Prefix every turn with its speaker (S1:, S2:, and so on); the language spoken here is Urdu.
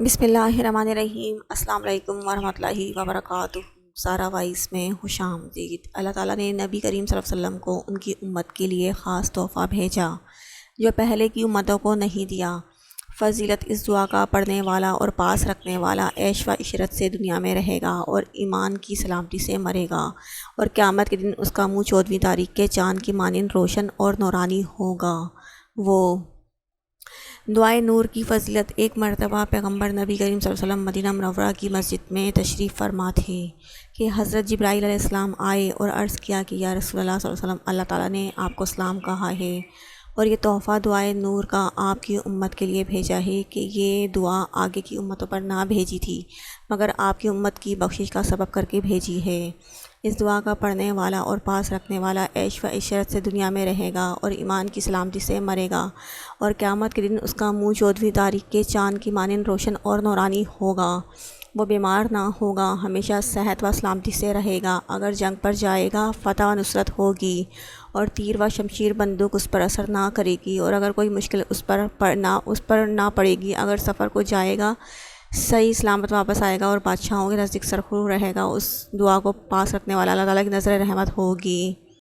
S1: بسم اللہ الرحمن الرحیم۔ السلام علیکم ورحمۃ اللہ وبرکاتہ۔ سارہ وائس میں خوش آمدید۔ اللہ تعالیٰ نے نبی کریم صلی اللہ علیہ وسلم کو ان کی امت کے لیے خاص تحفہ بھیجا جو پہلے کی امتوں کو نہیں دیا۔ فضیلت اس دعا کا پڑھنے والا اور پاس رکھنے والا عیش و عشرت سے دنیا میں رہے گا اور ایمان کی سلامتی سے مرے گا، اور قیامت کے دن اس کا منہ 14ویں تاریخ کے چاند کی مانند روشن اور نورانی ہوگا۔ وہ دعائے نور کی فضیلت۔ ایک مرتبہ پیغمبر نبی کریم صلی اللہ علیہ وسلم مدینہ منورہ کی مسجد میں تشریف فرما تھے کہ حضرت جبرائیل علیہ السلام آئے اور عرض کیا کہ یا رسول اللہ صلی اللہ علیہ وسلم، اللہ تعالیٰ نے آپ کو سلام کہا ہے اور یہ تحفہ دعائے نور کا آپ کی امت کے لیے بھیجا ہے کہ یہ دعا آگے کی امتوں پر نہ بھیجی تھی مگر آپ کی امت کی بخشش کا سبب کر کے بھیجی ہے۔ اس دعا کا پڑھنے والا اور پاس رکھنے والا عیش و عشرت سے دنیا میں رہے گا اور ایمان کی سلامتی سے مرے گا، اور قیامت کے دن اس کا منہ 14ویں تاریخ کے چاند کی مانند روشن اور نورانی ہوگا۔ وہ بیمار نہ ہوگا، ہمیشہ صحت و سلامتی سے رہے گا۔ اگر جنگ پر جائے گا فتح و نصرت ہوگی اور تیر و شمشیر بندوق اس پر اثر نہ کرے گی، اور اگر کوئی مشکل اس پر نہ پڑے گی۔ اگر سفر کو جائے گا صحیح سلامت واپس آئے گا اور بادشاہوں کے نزدیک سرخرو رہے گا۔ اس دعا کو پاس رکھنے والا اللہ تعالیٰ کی نظر رحمت ہوگی۔